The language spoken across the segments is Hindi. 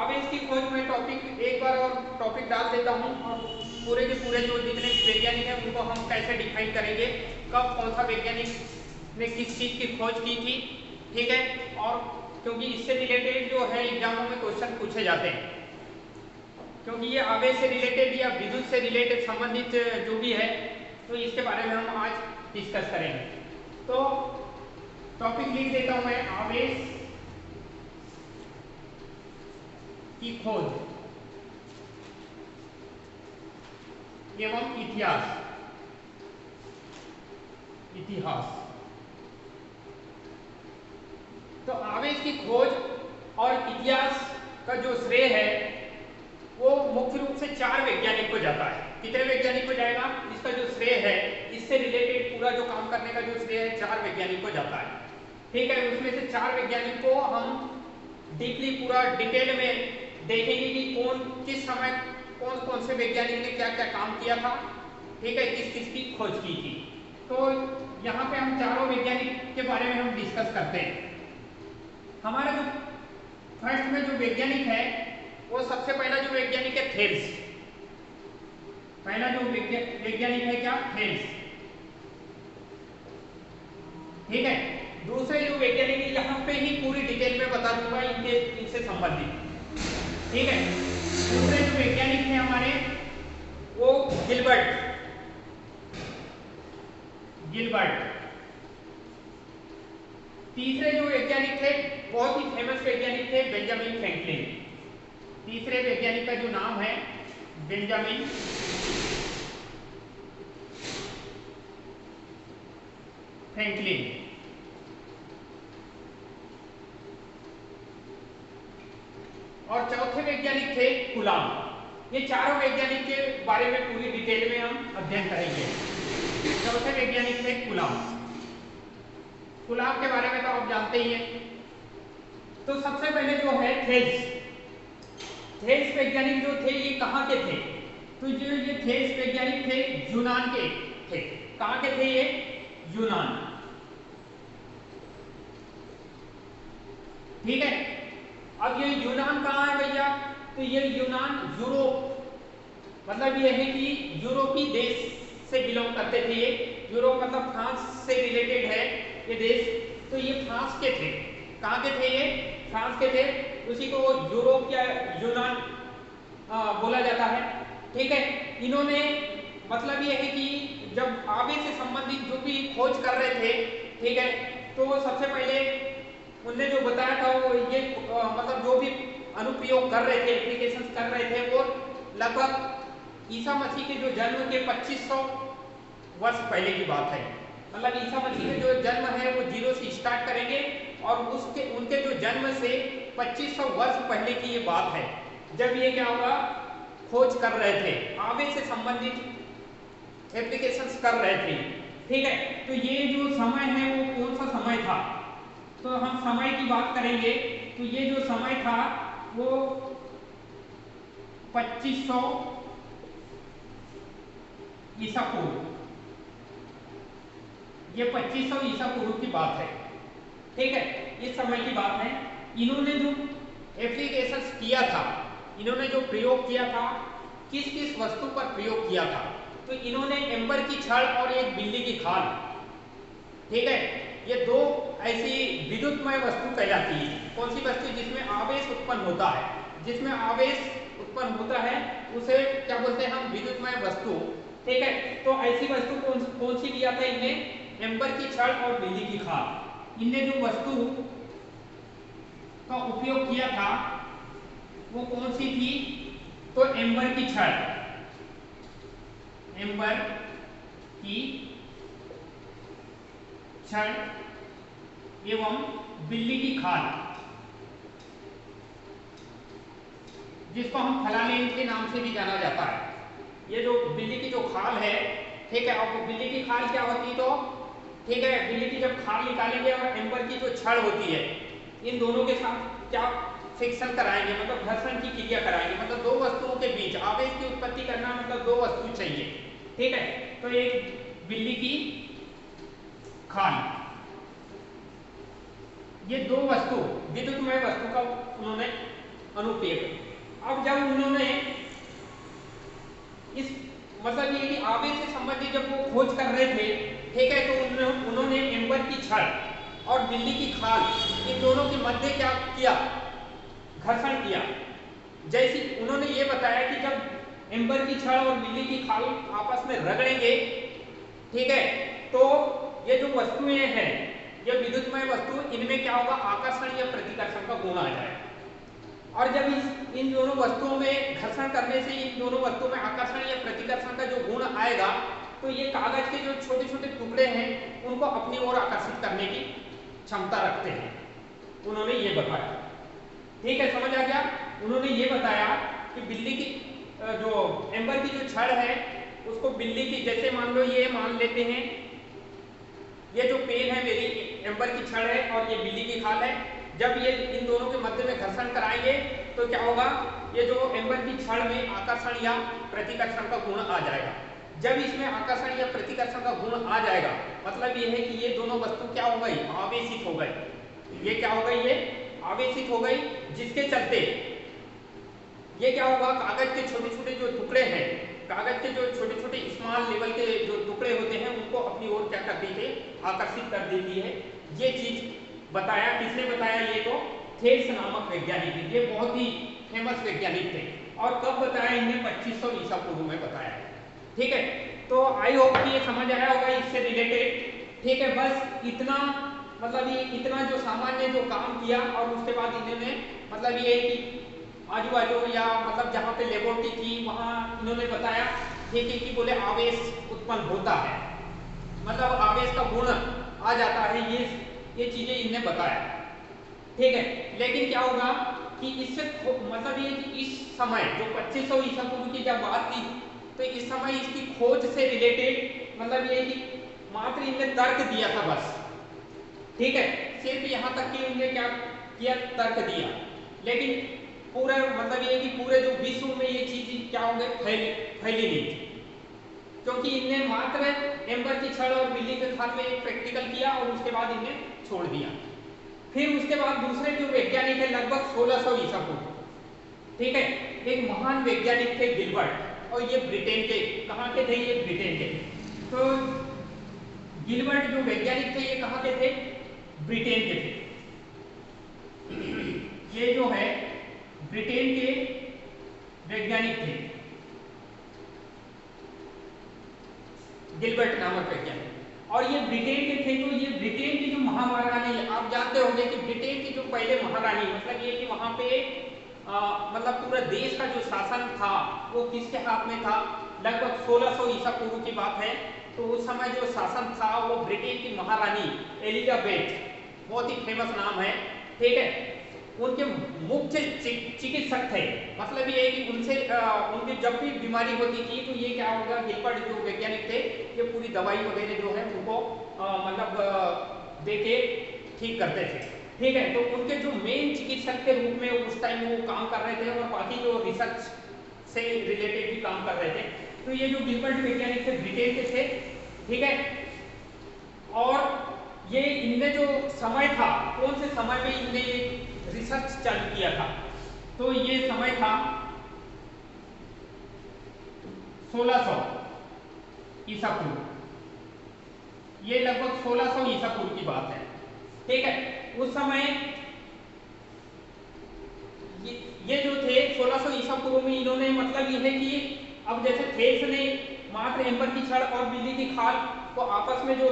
आवेश की खोज में टॉपिक एक बार और टॉपिक डाल देता हूँ, और पूरे के पूरे जो जितने वैज्ञानिक हैं उनको हम कैसे डिफाइन करेंगे, कब कौन सा वैज्ञानिक ने किस चीज़ की खोज की थी, ठीक है। और क्योंकि इससे रिलेटेड जो है एग्जामों में क्वेश्चन पूछे जाते हैं, क्योंकि ये आवेश से रिलेटेड या विद्युत से रिलेटेड संबंधित जो भी है, तो इसके बारे में हम आज डिस्कस करेंगे। तो टॉपिक लिख देता हूं मैं, आवेश की खोज एवं इतिहास। तो आवेश की खोज और इतिहास का जो श्रेय है वो मुख्य रूप से 4 वैज्ञानिक को जाता है। कितने वैज्ञानिक को जाएगा? इसका जो श्रेय है, इससे रिलेटेड पूरा जो काम करने का जो श्रेय है 4 वैज्ञानिक को जाता है, ठीक है। उसमें से 4 वैज्ञानिक को हम डीपली पूरा डिटेल में देखेंगे कि कौन किस समय कौन कौन से वैज्ञानिक ने क्या क्या काम किया था, ठीक है, किस किस की खोज की थी। तो यहाँ पे हम चारों वैज्ञानिक के बारे में हम डिस्कस करते हैं। हमारा जो फर्स्ट में जो वैज्ञानिक है वो सबसे पहला जो वैज्ञानिक है थेल्स। पहला जो वैज्ञानिक है क्या? थेल्स, ठीक है। दूसरे जो वैज्ञानिक है यहाँ पे ही पूरी डिटेल में बता दूंगा इनसे संबंधित, ठीक है। दूसरे जो वैज्ञानिक थे हमारे वो गिलबर्ट। तीसरे जो वैज्ञानिक थे बहुत ही फेमस वैज्ञानिक थे बेंजामिन फ्रैंकलिन। तीसरे वैज्ञानिक का जो नाम है बेंजामिन फ्रैंकलिन। और चौथे वैज्ञानिक थे कूलाम। ये चारों वैज्ञानिक के बारे में पूरी डिटेल में हम अध्ययन करेंगे। चौथे वैज्ञानिक थे कूलाम। कूलाम के बारे में तो आप जानते ही हैं। तो सबसे पहले जो है थेल्स वैज्ञानिक जो थे ये कहाँ के थे? तो जो ये थेल्स वैज्ञानिक थे यूनान के थे। कहाँ के थे ये? यूनान, ठीक है। अब ये यूनान कहाँ है भैया? तो ये यूनान यूरोप, मतलब ये है कि यूरोपीय देश से बिलोंग करते थे ये। यूरोप मतलब फ्रांस से रिलेटेड है ये देश। तो ये फ्रांस के थे। कहाँ के थे ये? फ्रांस के थे। उसी को यूरोप या यूनान बोला जाता है, ठीक है। इन्होंने मतलब ये है कि जब आवेश से संबंधित जो भी खोज कर रहे थे, ठीक है, तो सबसे पहले उनने जो बताया था वो ये मतलब जो भी अनुप्रयोग कर रहे थे, एप्लीकेशंस कर रहे थे, वो लगभग ईसा मसीह के जो जन्म के 2500 वर्ष पहले की बात है। मतलब ईसा मसीह का जो जन्म है वो 0 से स्टार्ट करेंगे और उसके उनके जो जन्म से 2500 वर्ष पहले की ये बात है, जब ये क्या हुआ, खोज कर रहे थे, आवेश से संबंधित एप्लीकेशंस कर रहे थे, ठीक है। तो ये जो समय है वो कौन सा समय था? तो हम समय की बात करेंगे तो ये जो समय था वो 2500 ईसा पूर्व, ये 2500 ईसा पूर्व की बात है, ठीक है। इस समय की बात है। इन्होंने जो एप्लीकेशंस किया था, इन्होंने जो प्रयोग किया था, किस किस वस्तु पर प्रयोग किया था? तो इन्होंने एम्बर की छड़ और एक बिल्ली की खाल, ठीक है, ये दो ऐसी विद्युतमय वस्तु कहलाती है। कौन सी वस्तु? जिसमें आवेश उत्पन्न होता है। जिसमें आवेश उत्पन्न होता है उसे क्या बोलते हैं हम? विद्युतमय वस्तु, ठीक है। तो ऐसी वस्तु कौन सी लिया था इनने? एम्बर की छड़ और बिल्ली की खाल। इनने जो वस्तु का उपयोग किया था वो कौन सी थी? तो एम्बर की छड़, एम्बर की छड़ एवं बिल्ली की खाल, जिसको हम फलालेन के नाम से भी जाना जाता है। ये जो बिल्ली की जो खाल है, ठीक है, अब बिल्ली की खाल क्या होती? तो ठीक है, बिल्ली की जब खाल निकालेंगे और एम्बर की जो छड़ होती है, इन दोनों के साथ क्या फ्रिक्शन कराएंगे, मतलब घर्षण की क्रिया कराएंगे। मतलब दो वस्तुओं के बीच आवेश की उत्पत्ति करना, मतलब दो वस्तु चाहिए, ठीक है। तो एक बिल्ली की खाल, ये दो वस्तु विद्युतमय वस्तु का उन्होंने अनुप्रयोग और जब उन्होंने इस मतलब ये कि आवेश से संबंधित जब वो खोज कर रहे थे, ठीक है, तो उन्होंने एम्बर की छड़ और बिल्ली की खाल इन दोनों के मध्य क्या किया, घर्षण किया। जैसे उन्होंने ये बताया कि जब एम्बर की छड़ और बिल्ली की खाल आपस में रगड़ेंगे, ठीक है, तो ये जो वस्तुएं हैं, ये विद्युतमय वस्तु, इनमें क्या होगा, आकर्षण या प्रतिकर्षण का गुण आ जाएगा। और जब इन दोनों वस्तुओं में घर्षण करने से इन दोनों वस्तुओं में आकर्षण या प्रतिकर्षण का जो गुण आएगा, तो ये कागज के जो छोटे छोटे टुकड़े हैं उनको अपनी ओर आकर्षित करने की क्षमता रखते हैं, उन्होंने ये बताया। ठीक है, समझ आ गया। उन्होंने ये बताया कि बिल्ली की जो एम्बर की जो छड़ है उसको बिल्ली की, जैसे मान लो ये मान लेते हैं ये जो पेन है मेरी एम्बर की छड़ है और ये बिल्ली की खाल है, जब ये इन दोनों के मध्य में घर्षण कराएंगे तो क्या होगा, ये जो एम्बर की छड़ में आकर्षण या प्रतिकर्षण का गुण आ जाएगा। जब इसमें आकर्षण या प्रतिकर्षण का गुण आ जाएगा, मतलब ये है कि ये दोनों वस्तु क्या हो गई, आवेशित हो गई। ये क्या हो गई, ये आवेशित हो गई, जिसके चलते ये क्या होगा, कागज के छोटे छोटे जो टुकड़े हैं, कागज के जो छोटे छोटे स्मॉल लेवल के जो टुकड़े होते हैं उनको अपनी ओर क्या करती है, आकर्षित कर देती है। ये चीज बताया, किसने बताया, ये तो थेल्स नामक वैज्ञानिक थे। ये बहुत ही फेमस वैज्ञानिक थे। और कब बताया, इन्हें 2500 ईसा पूर्व में बताया। ठीक है, तो आई होप कि ये समझ आया होगा इससे रिलेटेड। ठीक है, बस इतना, मतलब ये इतना जो सामान्य जो काम किया, और उसके बाद इन्होंने मतलब ये कि आजू बाजू या मतलब जहाँ पे लेबोरेटरी थी वहाँ इन्होंने बताया, ठीक है, कि बोले आवेश उत्पन्न होता है, मतलब आवेश का गुण आ जाता है, ये चीजें इन्होंने बताया। ठीक है, लेकिन क्या होगा कि इससे मतलब ये कि इस समय जो 2500 ईसा पूर्व की जब बात थी, तो इस समय इसकी खोज से रिलेटेड मतलब ये कि मात्र इन्हें तर्क दिया था बस। ठीक है, सिर्फ यहाँ तक कि इन्हें क्या किया, तर्क दिया, लेकिन पूरा मतलब ये कि पूरे जो विश्व में ये चीज क्या हो गई, फैली नहीं थी, क्योंकि इन्हें मात्र एम्बर की छड़ और बिल्ली के खाल में एक प्रैक्टिकल किया और उसके बाद इन्हें छोड़ दिया। फिर उसके बाद दूसरे जो वैज्ञानिक है लगभग 1600 ईसा पूर्व, ठीक है, एक महान वैज्ञानिक थे गिलबर्ट, और ये ब्रिटेन के, कहाँ के थे, ये ब्रिटेन के। तो गिलबर्ट जो वैज्ञानिक थे ये कहाँ के थे, ब्रिटेन के थे। ये जो है ब्रिटेन के वैज्ञानिक थे, गिलबर्ट नामक वैज्ञानिक, और ये ब्रिटेन के थे। तो ये ब्रिटेन की जो महारानी, आप जानते होंगे कि ब्रिटेन की जो पहले महारानी, मतलब ये कि वहां पे मतलब पूरा देश का जो शासन था वो किसके हाथ में था, लगभग 1600 ईसा पूर्व की बात है। तो उस समय जो शासन था वो ब्रिटेन की महारानी एलिजाबेथ, बहुत ही फेमस नाम है, ठीक है, उनके मुख्य चिकित्सक थे। मतलब ये है कि उनसे उनकी जब भी बीमारी होती थी तो ये क्या होगा, गिलबर्ट जो वैज्ञानिक थे ये पूरी दवाई वगैरह जो है उनको मतलब देके ठीक करते थे। ठीक है, तो उनके जो मेन चिकित्सक के रूप में उस टाइम वो काम कर रहे थे, और बाकी जो रिसर्च से रिलेटेड भी काम कर रहे थे। तो ये जो गिलबर्ट वैज्ञानिक थे ब्रिटेन के थे, ठीक है, और ये इनने जो समय था, कौन से समय में इनने रिसर्च चालू किया था, तो ये समय था 1600 ईसा पूर्व। ये लगभग 1600 ईसा पूर्व की बात है। ठीक है, उस समय ये जो थे 1600 ईसा पूर्व में, इन्होंने मतलब ये है कि अब जैसे थेल्स ने मात्र एम्बर की छड़ और बिल्ली की खाल को आपस में जो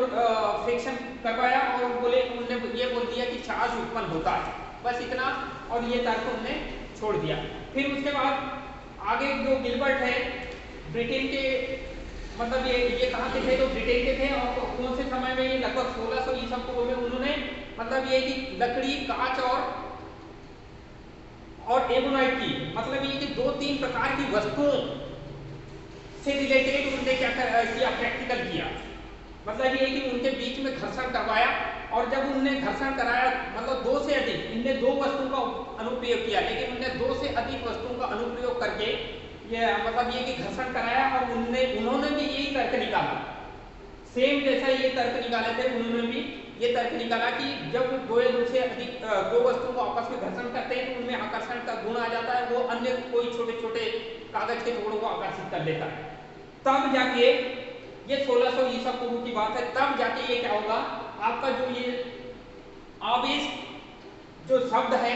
फ्रिक्शन करवाया, और बोले उन्होंने ये बोल दिया कि चार्ज उत्पन्न होता है, बस इतना, और ये तर्क उन्होंने छोड़ दिया। फिर उसके बाद आगे जो गिलबर्ट है ब्रिटेन के, मतलब ये कहाँ के थे, तो ब्रिटेन के थे, और कौन से समय में, ये लगभग 1600 ईसा पूर्व में उन्होंने मतलब ये कि लकड़ी, कांच और एबोनाइट की, मतलब ये कि 2-3 प्रकार की वस्तुओं से रिलेटेड उन्होंने क्या किया, प्रैक्टिकल किया। मतलब ये कि उनके बीच में घर्षण करवाया, और जब उन्होंने घर्षण कराया, मतलब 2 से अधिक, इनने 2 वस्तुओं का अनुप्रयोग किया, लेकिन उन्होंने 2 से अधिक वस्तुओं का अनुप्रयोग करके ये मतलब ये कि घर्षण कराया, और उन्होंने भी यही तर्क निकाला, सेम जैसा ये तर्क निकाले थे, उन्होंने भी ये तर्क निकाला कि जब 2 से अधिक 2 वस्तुओं को आपस में घर्षण करते हैं तो उनमें आकर्षण का गुण आ जाता है, वो अन्य कोई छोटे छोटे कागज के टुकड़ों को आकर्षित कर लेता है। तब जाके ये 1600 ईसा पूर्व की बात है, तब जाके ये क्या होगा, आपका जो ये आवेश जो शब्द है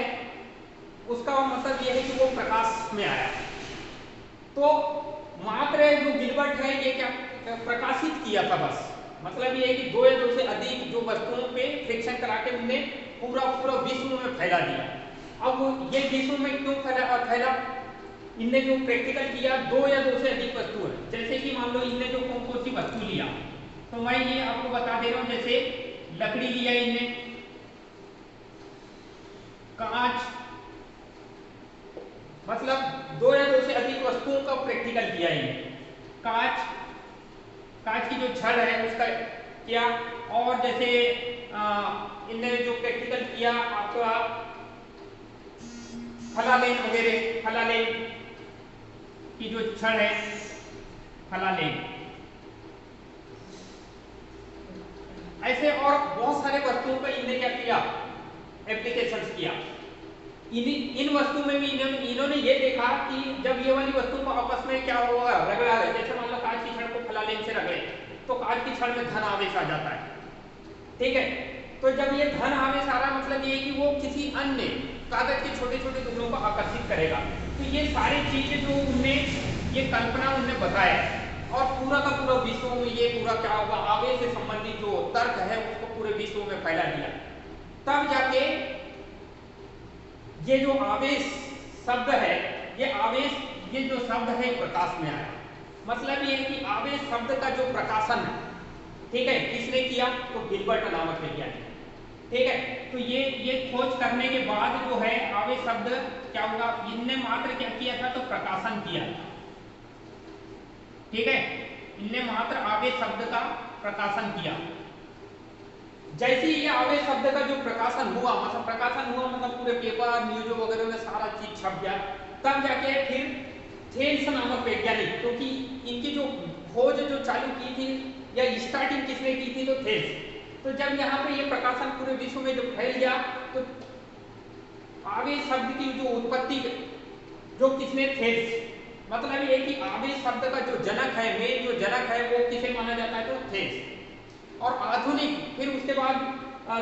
उसका मतलब ये है कि वो प्रकाश में आया। तो मात्र जो गिलबर्ट है ये क्या प्रकाशित किया था बस, मतलब ये है कि दो या दो से अधिक जो वस्तुओं पे फ्रिक्शन करा के उनने पूरा पूरा विश्व में फैला दिया। अब ये विश्व में क्यों फैला, इनने जो प्रैक्टिकल किया दो या दो से अधिक वस्तु है, जैसे कि मान लो इनने जो कौन सी वस्तु लिया, तो मैं ये आपको बता दे रहा हूं, जैसे लकड़ी लिया इनने, कांच, मतलब दो या दो से अधिक वस्तुओं का प्रैक्टिकल किया इन्हें। कांच की जो छड़ है उसका किया, और जैसे इनने जो प्रैक्टिकल किया आपका फलालेन वगैरह, फलालेन की जो छड़ है, फलालेन, ऐसे और बहुत सारे वस्तुओं का इन्होंने क्या किया, एप्लीकेशंस किया। इन वस्तु में भी इन्होंने ये देखा कि जब ये वाली वस्तु को आपस में क्या होगा, रगड़ा है, जैसे मान लो कांच की छड़ को फलालेन से रगड़े तो कांच की छड़ में धन आवेश आ जाता है, ठीक है। तो जब ये धन आवेश आ रहा मतलब ये कि वो किसी अन्य कागज के छोटे छोटे टुकड़ों को आकर्षित करेगा। तो ये सारी चीजें जो उनने ये कल्पना उनने बताया, और पूरा का पूरा विश्व में ये पूरा क्या होगा, आवेश से संबंधित जो तर्क है उसको पूरे विश्व में फैला दिया। तब जाके ये जो आवेश शब्द है, ये आवेश, ये जो शब्द है प्रकाश में आया। मतलब ये है कि आवेश शब्द का जो प्रकाशन है, ठीक है, किसने किया, तो गिलबर्ट नामक वैज्ञानिक, ठीक है। तो ये खोज करने के बाद जो है आवेश शब्द क्या होगा, इनने मात्र क्या किया था, तो प्रकाशन किया, ठीक है, इनने मात्र आवेश शब्द का प्रकाशन किया। जैसे ही ये आवेश शब्द का जो प्रकाशन हुआ, मतलब प्रकाशन हुआ मतलब पूरे पेपर न्यूज वगैरह में सारा चीज छप गया, तब जाके फिर थेल्स नामक वैज्ञानिक, क्योंकि इनकी जो खोज जो चालू की थी या स्टार्टिंग किसने की थी, तो थेल्स। तो जब यहाँ पे ये प्रकाशन पूरे विश्व में जब फैल गया तो आवेश शब्द की जो उत्पत्ति जो किसने, थेल्स, मतलब ये कि आवेश शब्द का जो जनक है, मेन जो जनक है वो किसे माना जाता है, तो थेल्स। और आधुनिक फिर उसके बाद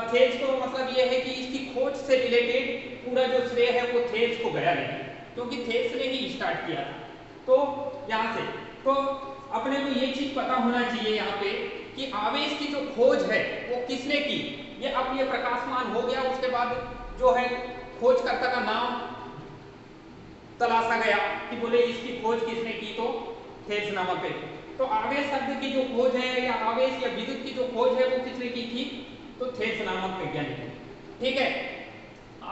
थेल्स को मतलब ये है कि इसकी खोज से रिलेटेड पूरा जो श्रेय है वो थेल्स को गया नहीं, क्योंकि थेल्स ने ही स्टार्ट किया था। तो यहाँ से तो अपने को ये चीज पता होना चाहिए यहाँ पे कि आवेश की जो खोज है वो किसने की, ये अब ये प्रकाशमान हो गया। उसके बाद जो है खोजकर्ता का नाम तलाशा गया कि बोले इसकी खोज किसने की, तो थेल्स नामक व्यक्ति। तो आवेश शब्द की जो खोज है या आवेश या विद्युत की जो खोज है वो किसने की थी, तो थेल्स नामक वैज्ञानिक है, ठीक है।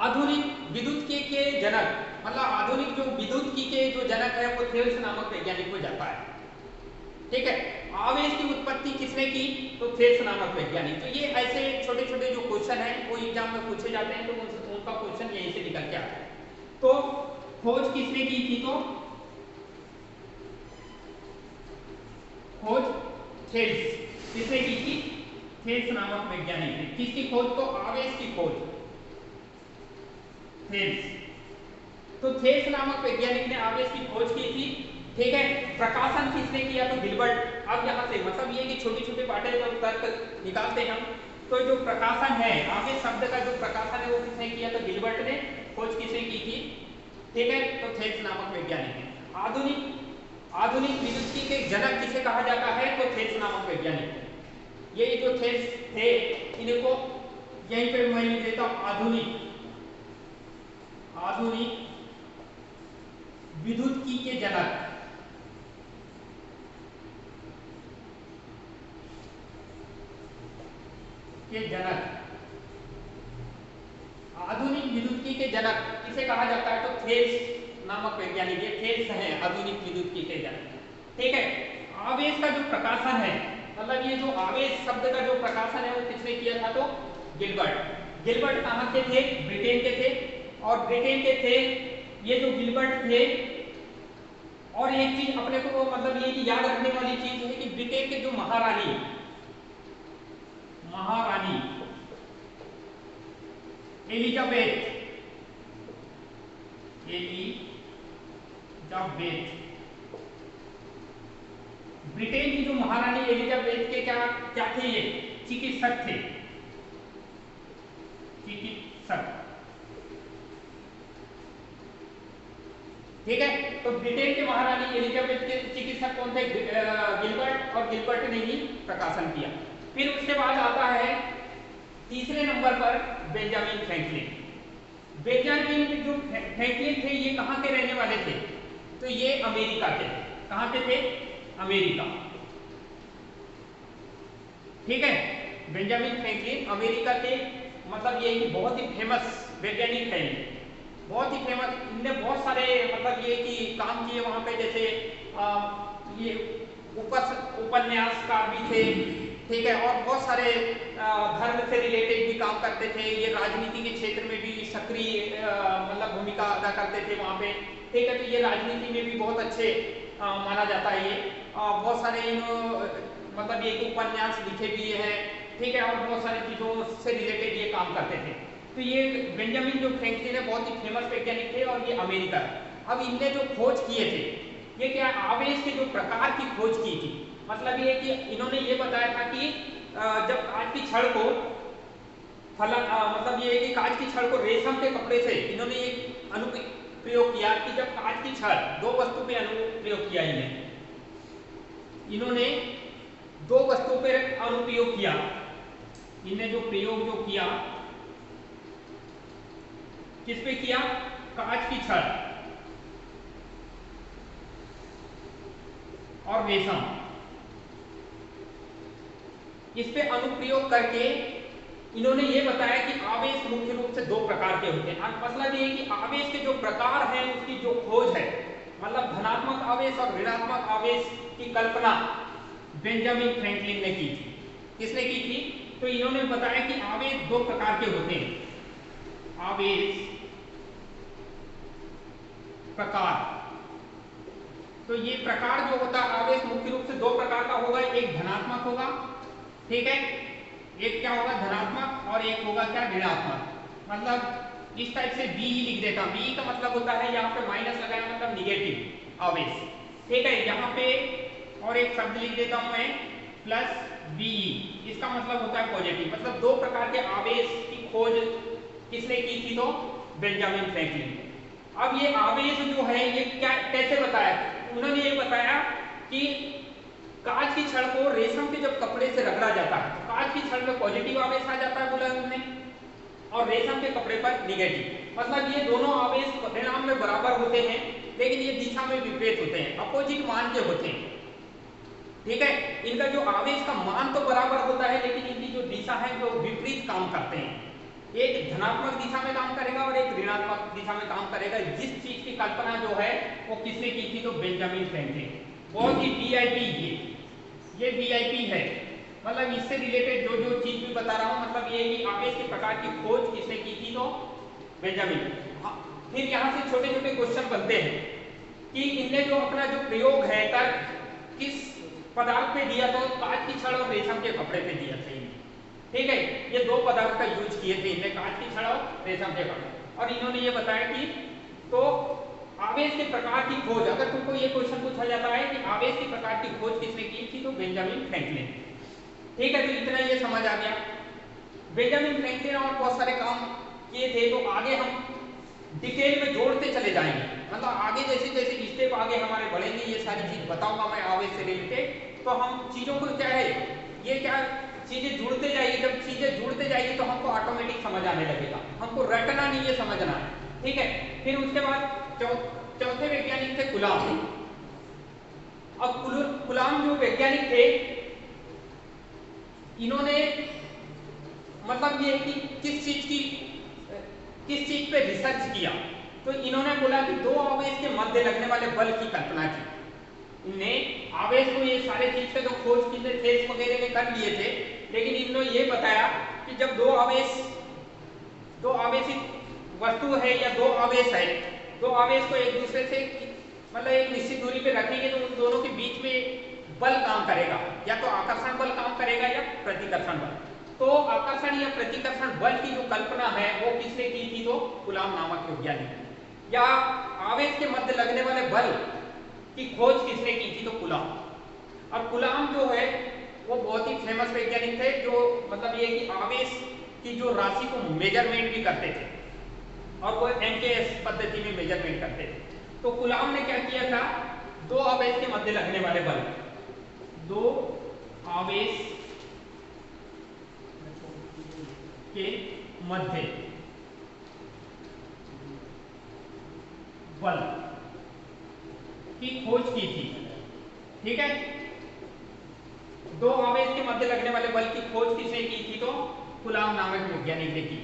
आधुनिक विद्युत के जनक, मतलब आधुनिक जो विद्युत के जो जनक है वो थेल्स नामक वैज्ञानिक को जाता है, ठीक है। आवेश की उत्पत्ति किसने की, तो थेल्स नामक वैज्ञानिक। तो ये ऐसे छोटे छोटे जो क्वेश्चन है वो एग्जाम में पूछे जाते हैं, तो उनका क्वेश्चन यहीं से निकल के आता है। तो खोज किसने की थी, तो खोज थेल्स, किसने की थी, थेल्स नामक वैज्ञानिक ने। किसकी खोज, तो आवेश की खोज, थेल्स। तो थेल्स नामक वैज्ञानिक ने आवेश की खोज की थी, ठीक है। प्रकाशन किसने किया, तो गिलबर्ट। अब यहाँ से मतलब ये कि छोटी छोटी बातें जब तर्क निकालते हैं हम, तो जो प्रकाशन है, आवेश शब्द का जो प्रकाशन है वो किसने किया, तो गिलबर्ट ने। खोज किसने की थी, ठीक है, तो थेल्स नामक वैज्ञानिक ने। आधुनिक विद्युत के जनक किसे कहा जाता है, तो थेल्स नामक वैज्ञानिक। ये जो थेल्स थे इनको यहीं पे मैं लिख देता हूं, आधुनिक विद्युत के जनक, आधुनिक विद्युत के जनक किसे कहा जाता है, तो थेल्स नामक वैज्ञानिक। ये थेल्स हैं आधुनिक विद्युत के जनक, ठीक है। आवेश का जो प्रकाशन है, मतलब ये जो आवेश शब्द का जो प्रकाशन है वो किसने किया था, तो गिलबर्ट कहाँ के थे, ब्रिटेन के थे। और ब्रिटेन के थे ये जो गिलबर्ट थे। और एक चीज अपने को मतलब ये कि याद रखने वाली चीज है कि ब्रिटेन के जो महारानी एलिजाबेथ एलिजाबेथ। ब्रिटेन की जो महारानी एलिजाबेथ के क्या क्या थे, ये चिकित्सक थे, चिकित्सक। ठीक है, तो ब्रिटेन के महारानी एलिजाबेथ के चिकित्सक कौन थे? गिलबर्ट, और गिलबर्ट ने ही प्रकाशन किया। फिर उसके बाद आता है तीसरे नंबर पर बेंजामिन फ्रैंकलिन। बेंजामिन जो फ्रैंकलिन थे ये कहाँ के रहने वाले थे? तो ये अमेरिका के। कहाँ के थे? अमेरिका। ठीक है, बेंजामिन फ्रैंकलिन अमेरिका के, मतलब ये बहुत ही फेमस वैज्ञानिक है, बहुत ही फेमस। इनने बहुत सारे मतलब ये कि काम किए वहां पे, जैसे ये उपन्यासकार भी थे, ठीक है, और बहुत सारे धर्म से रिलेटेड भी काम करते थे। ये राजनीति के क्षेत्र में भी सक्रिय मतलब भूमिका अदा करते थे वहां पे। ठीक है, तो ये राजनीति में भी बहुत अच्छे माना जाता है। ये बहुत सारे मतलब ये उपन्यास लिखे भी हैं, ठीक है, और बहुत सारी चीजों से रिलेटेड ये काम करते थे। तो ये बेंजामिन जो फ्रैंकलिन है बहुत ही फेमस वैज्ञानिक थे, और ये अमेरिका है। अब इनने जो खोज किए थे, ये क्या आवेश के जो प्रकार की खोज की थी। मतलब ये कि इन्होंने ये बताया था कि जब कांच की छड़ को मतलब ये कि कांच की छड़ को रेशम के कपड़े से, इन्होंने एक अनुप्रयोग किया कि जब कांच की छड़, दो वस्तु पे अनुप्रयोग किया इन्होंने दो वस्तु पे अनुप्रयोग किया। इन्हें जो प्रयोग जो किया, किस पे किया? कांच की छड़ और रेशम, इस पे अनुप्रयोग करके इन्होंने ये बताया कि आवेश मुख्य रूप से दो प्रकार के होते हैं। मतलब ये है कि आवेश के जो प्रकार हैं उसकी जो खोज है, मतलब धनात्मक आवेश और ऋणात्मक आवेश की कल्पना बेंजामिन फ्रैंकलिन ने की थी। किसने की थी? तो इन्होंने बताया कि आवेश दो प्रकार के होते हैं। आवेश प्रकार, तो ये प्रकार जो होता है आवेश मुख्य रूप से दो प्रकार का होगा, एक धनात्मक होगा, ठीक है, एक क्या होगा? धनात्मक, और एक होगा क्या? ऋणात्मक। मतलब इस टाइप से बी ही लिख देता हूं। बी का मतलब होता है, यहाँ पे माइनस लगाया मतलब निगेटिव आवेश, ठीक है, यहाँ पे और एक शब्द लिख देता हूं मैं प्लस बी, इसका मतलब होता है पॉजिटिव। मतलब दो प्रकार के आवेश की खोज किसने की थी? तो बेंजामिन फ्रैंकलिन। अब ये आवेश जो है ये क्या कैसे बताया? उन्होंने ये बताया कि कांच की छड़ को रेशम के जब कपड़े से रगड़ा जाता है तो कांच की छड़ में पॉजिटिव आवेश आ जाता है, बोला उन्होंने, और रेशम के कपड़े पर निगेटिव। मतलब ये दोनों आवेश परिणाम में बराबर होते हैं, लेकिन ये दिशा में विपरीत होते हैं, अपोजिट मान के होते हैं। ठीक है, इनका जो आवेश का मान तो बराबर होता है, लेकिन इनकी जो दिशा है वो विपरीत काम करते हैं। एक धनात्मक दिशा में काम करेगा और एक ऋणात्मक दिशा में काम करेगा। जिस चीज की कल्पना जो है वो किसने की थी? तो बेंजामिन फ्रैंकलिन। बहुत ही वीआईपी ये वीआईपी है। मतलब इससे रिलेटेड जो जो चीज भी बता रहा हूं, मतलब ये कि आवेश के प्रकार की खोज किसने की थी? तो बेंजामिन। फिर यहाँ से छोटे छोटे क्वेश्चन बनते हैं कि इनने जो अपना जो प्रयोग है तर्क किस पदार्थ पे दिया? तो कांच की छड़ और रेशम के कपड़े पे दिया था। ठीक है, ये दो पदार्थ का यूज किए थे इन्हें, कांच की छड़ और रेशम के कपड़े। और इन्होंने ये बताया कि तो आवेश के प्रकार की खोज, अगर तुमको ये क्वेश्चन पूछा जाता है कि आवेश के प्रकार की खोज किसने की थी? तो बेंजामिन फ्रैंकलिन। ठीक है, तो इतना ये समझ आ गया। बेंजामिन फ्रैंकलिन और बहुत सारे काम किए थे, तो आगे हम डिटेल में जोड़ते चले जाएंगे। मतलब आगे जैसे जैसे स्टेप आगे हमारे बढ़ेंगे, ये सारी चीज बताऊंगा मैं आवेश से रिलेटेड, तो हम चीजों को क्या है, ये क्या चीजें जुड़ते जाएगी। जब चीजें जुड़ते जाएगी तो हमको ऑटोमेटिक समझ आने लगेगा, हमको रटना नहीं है, समझना है। ठीक है, फिर उसके बाद चौथे वैज्ञानिक थे कुलाम। अब कुलाम जो वैज्ञानिक थे, इन्होंने मतलब ये कि किस चीज पे रिसर्च किया? तो इन्होंने बोला कि दो आवेश के मध्य लगने वाले बल की कल्पना की। इनने आवेश को ये सारे चीज के तो खोज की थेस वगैरह में कर लिए थे, लेकिन इन्होंने ये बताया कि जब दो आवेशित वस्तु है या दो आवेश है, दो आवेश को एक दूसरे से मतलब एक निश्चित दूरी पे रखेंगे तो उन दोनों के बीच में बल काम करेगा, या तो आकर्षण बल काम करेगा या प्रतिकर्षण बल। तो आकर्षण या प्रतिकर्षण बल की जो कल्पना है वो किसने की थी? तो कुलाम नामक वैज्ञानिक। या आवेश के मध्य लगने वाले बल की खोज किसने की थी? तो कूलाम। और कूलाम जो है वो बहुत ही फेमस वैज्ञानिक थे, जो मतलब ये कि आवेश की जो राशि को मेजरमेंट भी करते थे और वो एमकेएस पद्धति में मेजरमेंट करते थे। तो कूलाम ने क्या किया था, दो आवेश के मध्य लगने वाले बल, दो आवेश के मध्य बल की खोज की थी। ठीक है, दो आवेश के मध्य लगने वाले बल की खोज किसने की थी? तो कूलाम नामक वैज्ञानिक ने की।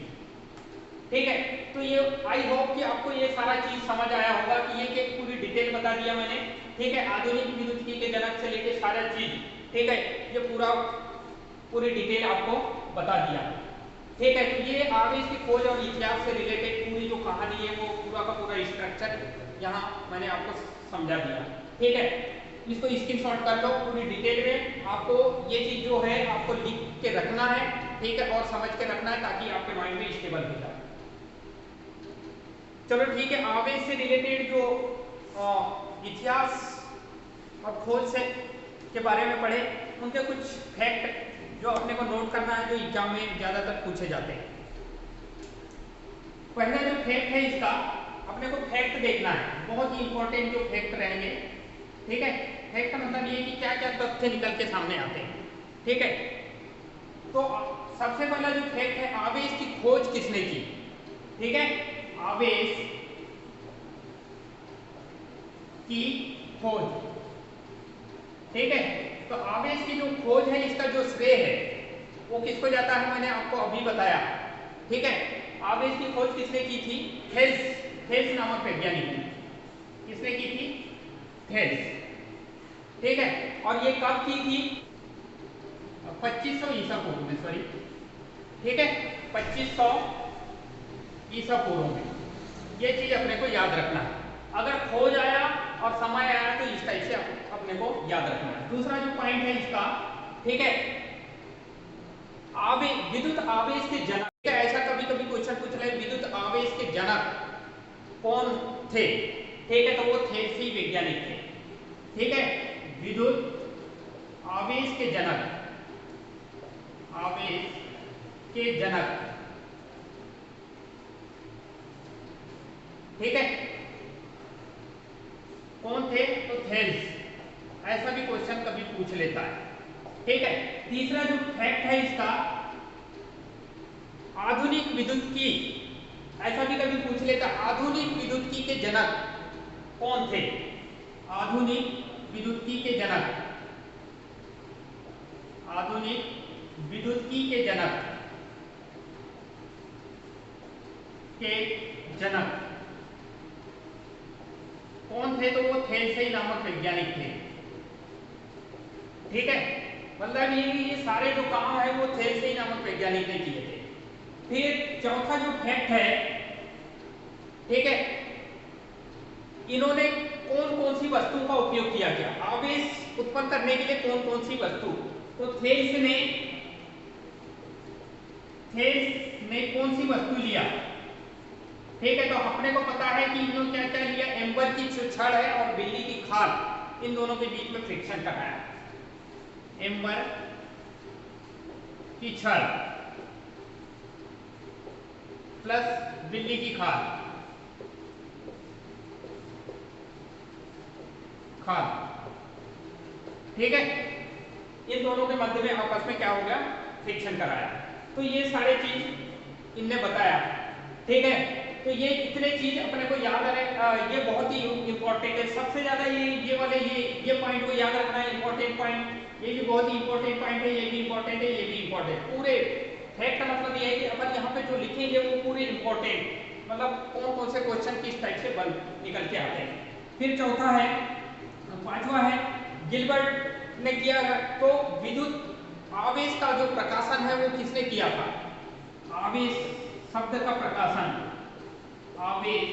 ठीक है, तो ये आई होप कि आपको ये सारा चीज समझ आया होगा कि ये पूरी डिटेल बता दिया मैंने। ठीक है, आधुनिक विद्युत के जनक से लेके सारा चीज, ठीक है, ये पूरी डिटेल आपको बता दिया। ठीक है, तो ये आवेश की खोज और इतिहास से रिलेटेड पूरी जो कहानी है वो पूरा का पूरा स्ट्रक्चर यहाँ मैंने आपको समझा दिया। ठीक है, इसको स्क्रीनशॉट कर लो पूरी डिटेल में। आपको ये चीज जो है आपको लिख के रखना है, ठीक है, और समझ के रखना है ताकि आपके माइंड में स्टेबल हो जाए। चलो ठीक है, आवेश से रिलेटेड जो इतिहास और खोज से के बारे में पढ़े, उनके कुछ फैक्ट जो अपने को नोट करना है, जो एग्जाम में ज्यादातर पूछे जाते हैं। पहला जो फैक्ट है इसका, अपने को फैक्ट देखना है, बहुत ही इंपॉर्टेंट जो फैक्ट रहेंगे। ठीक है, फैक्ट का मतलब ये कि क्या क्या तथ्य निकल के सामने आते हैं। ठीक है, तो सबसे पहला जो फैक्ट है, आवेश की खोज किसने की? ठीक है, आवेश की खोज। ठीक है, तो आवेश की जो खोज है इसका जो श्रेय है वो किसको जाता है? मैंने आपको अभी बताया। ठीक है, आवेश की खोज किसने की थी? थेल्स नामक वैज्ञानिक ने। किसने की थी? थेल्स। ठीक है, और ये कब की थी? 2500 ईसा पूर्व में, सॉरी। ठीक है, 2500 ईसा पूर्व में। ये चीज अपने को याद रखना है। अगर खोज आया और समय आया तो इस टाइप से अपने को याद रखना है। दूसरा जो पॉइंट है इसका, ठीक है, विद्युत आवेश के जनक, ऐसा कभी कभी क्वेश्चन पूछ रहे, विद्युत आवेश के जनक कौन थे? ठीक है, तो वो थेल्सी वैज्ञानिक थे। ठीक है, विद्युत आवेश के जनक, आवेश के जनक, ठीक है, कौन थे? तो थेल्स। ऐसा भी क्वेश्चन कभी पूछ लेता है। ठीक है, तीसरा जो फैक्ट है इसका, आधुनिक विद्युत्की, ऐसा भी कभी पूछ लेता, आधुनिक विद्युत्की के जनक कौन थे? आधुनिक विद्युत्की के जनक, आधुनिक विद्युत्की के जनक कौन थे? तो वो थेल्सी नामक वैज्ञानिक थे। ठीक है, मतलब ये सारे जो काम है वो थेल्सी नामक वैज्ञानिक ने किए थे। फिर चौथा जो फैक्ट है, ठीक है, इन्होंने कौन कौन सी वस्तुओं का उपयोग किया? क्या आवेश उत्पन्न करने के लिए कौन कौन सी वस्तु? तो थेल्स ने कौन सी वस्तु लिया? ठीक है, तो अपने को पता है कि इन्होंने क्या क्या लिया? एम्बर की जो छड़ है और बिल्ली की खाल, इन दोनों के बीच में फ्रिक्शन कराया। एम्बर की छड़ प्लस बिल्ली की खाल, ठीक है, इन दोनों के मध्य में आपस में क्या हो गया? फ्रिक्शन कराया। तो ये सारे चीज इनने बताया। ठीक है, तो ये इतने चीज अपने को याद रहे, ये बहुत ही इंपॉर्टेंट है। सबसे ज्यादा ये वाले ये पॉइंट को याद रखना है, इंपॉर्टेंट पॉइंट। ये भी बहुत ही इंपॉर्टेंट पॉइंट है, ये भी इंपॉर्टेंट है, ये भी इंपॉर्टेंट। पूरे फैक्ट का मतलब ये है कि अपन यहाँ पे जो लिखेंगे वो पूरे इंपॉर्टेंट, मतलब कौन कौन से क्वेश्चन किस टाइप से बन निकल के आते हैं। फिर चौथा है, पांचवा है, गिलबर्ट ने किया। तो विद्युत आवेश का जो प्रकाशन है वो किसने किया था? आवेश शब्द का प्रकाशन, आवेश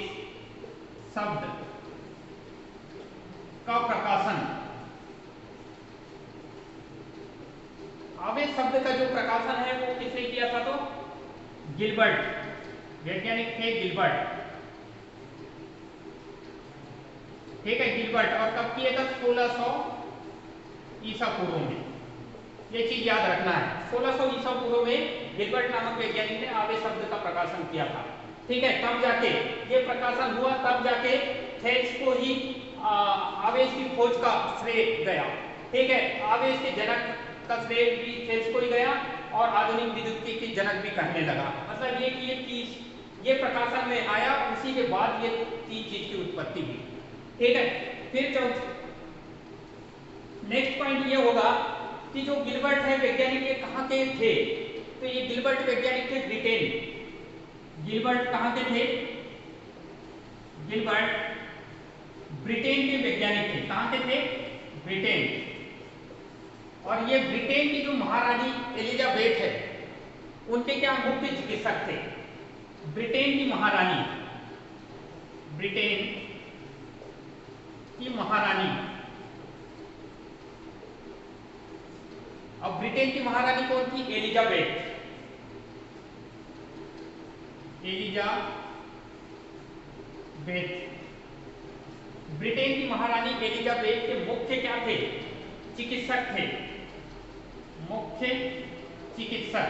शब्द का प्रकाशन, आवेश शब्द का जो प्रकाशन है वो किसने किया था? तो गिलबर्ट, वैज्ञानिक थे गिलबर्ट। ठीक है, गिलबर्ट, और कब किए था? 1600 ईसा पूर्व में। ये चीज याद रखना है, 1600 ईसा पूर्व में गिलबर्ट नामक वैज्ञानिक ने आवेश शब्द का प्रकाशन किया था। ठीक है, तब जाके ये प्रकाशन हुआ, तब जाके थेल्स को ही आवेश की खोज का श्रेय गया। ठीक है, आवेश के जनक का श्रेय भी थेल्स को ही गया और आधुनिक विद्युत के जनक भी कहने लगा। मतलब ये कि ये प्रकाशन में आया, उसी के बाद ये तीन चीज की उत्पत्ति हुई। ठीक है, फिर नेक्स्ट पॉइंट ये होगा कि जो गिलबर्ट है वैज्ञानिक, ये कहाँ के थे? तो ये गिलबर्ट वैज्ञानिक थे ब्रिटेन। गिलबर्ट कहाँ के थे? गिलबर्ट ब्रिटेन के वैज्ञानिक थे। कहाँ के थे? ब्रिटेन। और ये ब्रिटेन की जो महारानी एलिजाबेथ है, उनके क्या मुख्य चिकित्सक थे? ब्रिटेन की महारानी, ब्रिटेन की महारानी। अब ब्रिटेन की महारानी कौन थी? एलिजाबेथ। एलिजाबेथ, ब्रिटेन की महारानी एलिजाबेथ के मुख्य क्या थे? चिकित्सक थे, मुख्य चिकित्सक।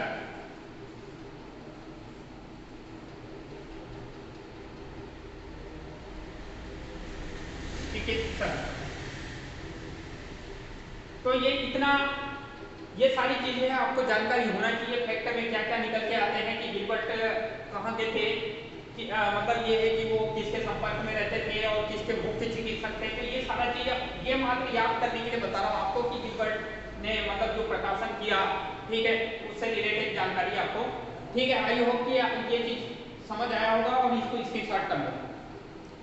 तो ये सारी चीजें आपको जानकारी होना चाहिए। फैक्ट में क्या क्या निकल के आते हैं कि गिलबर्ट कहाँ के थे, कि मतलब ये है कि वो किसके संपर्क में रहते थे और किसके मुख्य चिकित्सक थे। तो ये सारा चीज ये मात्र याद करने के लिए बता रहा हूँ आपको कि गिलबर्ट ने मतलब जो प्रकाशन किया, ठीक है, उससे रिलेटेड जानकारी आपको। ठीक है, आई होप कि ये चीज समझ आया होगा और इसको स्क्रीनशॉट कर लो।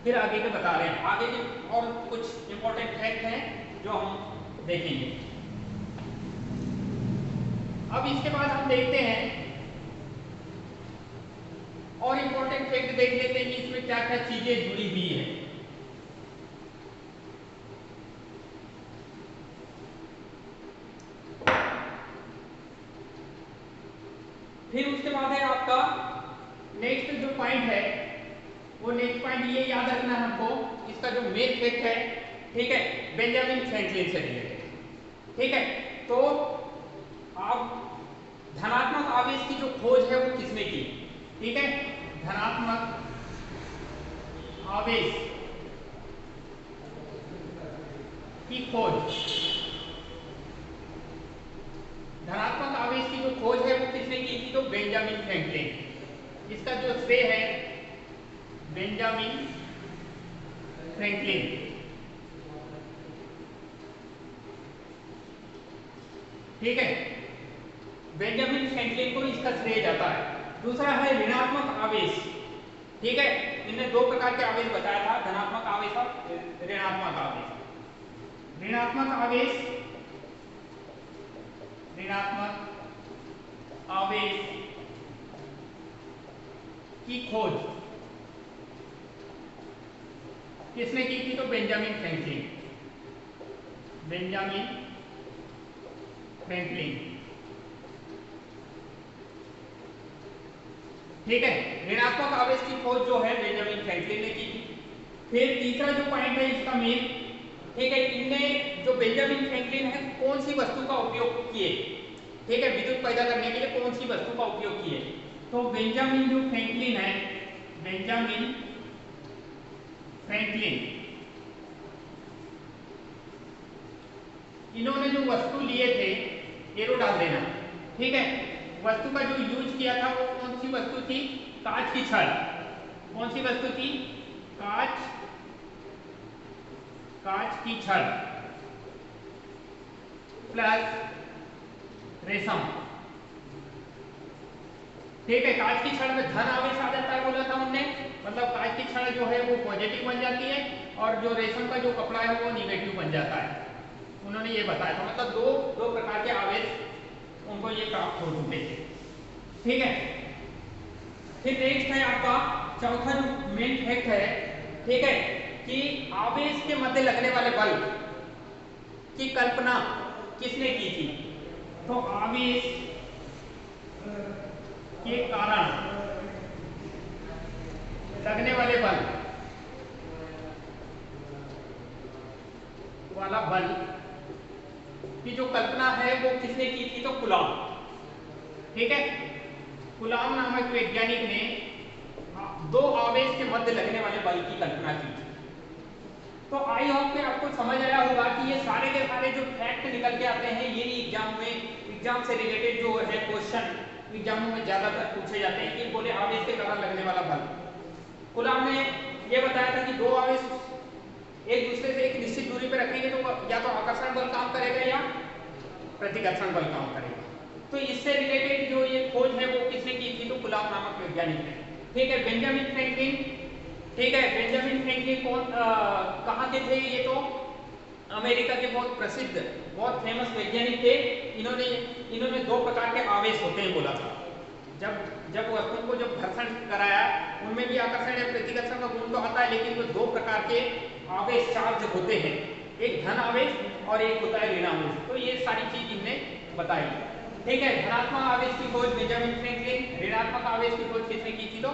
फिर आगे के बता रहे हैं, आगे के और कुछ इंपॉर्टेंट फैक्ट हैं जो हम देखेंगे। अब इसके बाद हम देखते हैं और इंपॉर्टेंट फैक्ट देख लेते हैं कि इसमें क्या क्या चीजें जुड़ी हुई है। फिर उसके बाद है आपका नेक्स्ट जो पॉइंट है, वो नेक्स्ट पॉइंट ये याद रखना है हमको, इसका जो मेन फैक्ट है, ठीक है, बेंजामिन फ्रैंकलिन से रिलेटेड। ठीक है, तो आप धनात्मक आवेश की जो खोज है वो किसने की? ठीक है, धनात्मक आवेश की खोज, धनात्मक आवेश की जो खोज है वो किसने की थी? तो बेंजामिन फ्रैंकलिन। इसका जो श्रेय है बेंजामिन फ्रैंकलिन। ठीक है, बेंजामिन फ्रैंकलिन को इसका श्रेय जाता है। दूसरा है ऋणात्मक आवेश। ठीक है, इन्हें दो प्रकार के आवेश बताया था, धनात्मक आवेश और ऋणात्मक आवेश। ऋणात्मक आवेश, ऋणात्मक आवेश की खोज किसने की थी? तो बेंजामिन फ्रैंकलिन। Benjamin Franklin. ठीक है, ऋणात्मक आवेश की खोज जो है बेंजामिन फ्रैंकलिन ने की थी। फिर तीसरा जो पॉइंट है इसका मेन, ठीक है, इनने जो बेंजामिन फ्रैंकलिन है कौन सी वस्तु का उपयोग किए? ठीक है, विद्युत पैदा करने के लिए कौन सी वस्तु का उपयोग किए? तो बेंजामिन जो फ्रैंकलिन है, बेंजामिन फ्रैंकलिन, इन्होंने जो वस्तु लिए थे, एरो डाल देना। ठीक है, वस्तु का जो यूज किया था वो कौन सी वस्तु थी? कांच की छड़। कौन सी वस्तु थी? कांच की छड़ प्लस रेशम। ठीक है, कांच की छड़ में धन आवेश आ जाता है बोला था उनने, मतलब कांच की छड़ जो है वो पॉजिटिव बन जाती है और जो रेशम का जो कपड़ा है वो निगेटिव बन जाता है। उन्होंने ये बताया था, मतलब दो प्रकार के आवेश उनको ये प्राप्त हो चुके थे। ठीक है, फिर नेक्स्ट है आपका चौथा जो मेन फैक्ट है, ठीक है, कि आवेश के मध्य लगने वाले बल की कल्पना किसने की थी? तो आवेश के कारण लगने वाले बल वाला बल की जो कल्पना है वो किसने की थी? तो कूलॉम। ठीक है, कूलॉम नामक वैज्ञानिक ने दो आवेश के मध्य लगने वाले बल की कल्पना की थी। तो आई होप कि आपको समझ आया होगा कि ये सारे के सारे जो फैक्ट निकल के आते हैं यही एग्जाम से रिलेटेड जो है क्वेश्चन एग्जामों में ज्यादातर पूछे जाते हैं कि बोले आवेश के कारण लगने वाला बल। कूलॉम ने ये बताया था कि दो आवेश एक दूसरे से एक निश्चित दूरी पर रखेंगे तो या तो आकर्षण बल काम करेगा या प्रतिकर्षण बल काम करेगा। तो इससे रिलेटेड जो ये खोज है वो किसने की थी? तो कूलॉम नामक वैज्ञानिक ने। ठीक है, बेंजामिन फ्रैंकलिन। ठीक है, बेंजामिन फ्रैंकलिन कौन कहाँ के थे? ये तो अमेरिका के बहुत प्रसिद्ध बहुत फेमस वैज्ञानिक थे। इन्होंने दो प्रकार के आवेश होते हैं बोला था। जब वस्तुओं को जब घर्षण कराया उनमें भी आकर्षण या प्रतिकर्षण का गुण तो आता है, लेकिन वो दो प्रकार के आवेश चार्ज होते हैं, एक धन आवेश और एक होता है ऋण आवेश। तो ये सारी चीज इनने बताई। ठीक है, धनात्मक आवेश की खोज बेंजामिन फ्रैंकलिन, ऋणात्मक आवेश की खोज किसने की थी? तो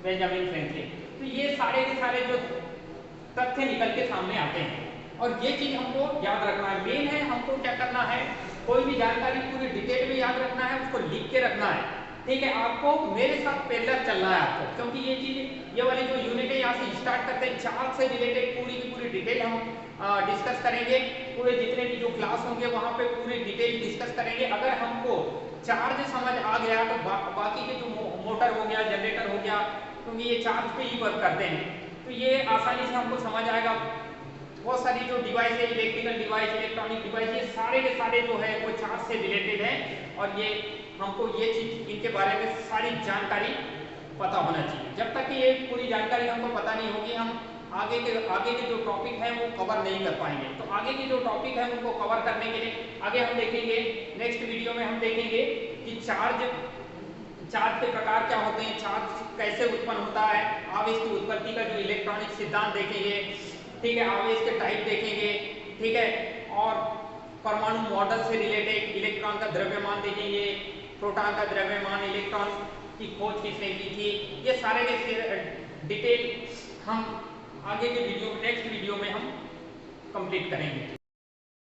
बेंजामिन फ्रैंकलिन। तो ये सारे के सारे जो तथ्य निकल के सामने आते हैं और ये चीज हमको याद रखना है। मेन है हमको क्या करना है, कोई भी जानकारी पूरी डिटेल में याद रखना है, उसको लिख के रखना है। ठीक है, आपको मेरे साथ पैरेलल चलना है आपको, क्योंकि ये चीज ये वाली जो यूनिट है यहाँ से स्टार्ट करते हैं, चार्ज से रिलेटेड पूरी की पूरी डिटेल हम डिस्कस करेंगे। पूरे जितने भी जो क्लास होंगे वहाँ पे पूरी डिटेल डिस्कस करेंगे। अगर हमको चार्ज समझ आ गया तो बाकी के जो मोटर हो गया, जनरेटर हो गया, क्योंकि ये चार्ज पे ही वर्क करते हैं, तो ये आसानी से हमको समझ आएगा। बहुत सारी जो डिवाइस है, इलेक्ट्रिकल डिवाइस, इलेक्ट्रॉनिक डिवाइस, ये सारे के सारे जो है वो चार्ज से रिलेटेड है और ये हमको ये चीज इनके बारे में सारी जानकारी पता होना चाहिए। जब तक कि ये पूरी जानकारी हमको पता नहीं होगी हम आगे के जो टॉपिक है वो कवर नहीं कर पाएंगे। तो आगे के जो टॉपिक है उनको कवर करने के लिए आगे हम देखेंगे, नेक्स्ट वीडियो में हम देखेंगे कि चार्ज के प्रकार क्या होते हैं, चार्ज कैसे उत्पन्न होता है, आवेश की उत्पत्ति का जो इलेक्ट्रॉनिक सिद्धांत देखेंगे। ठीक है, आवेश के टाइप देखेंगे। ठीक है, और परमाणु मॉडल से रिलेटेड इलेक्ट्रॉन का द्रव्यमान देखेंगे, प्रोटॉन का द्रव्यमान, इलेक्ट्रॉन की खोज किसने की थी, ये सारे के डिटेल हम आगे के वीडियो नेक्स्ट वीडियो में हम कंप्लीट करेंगे।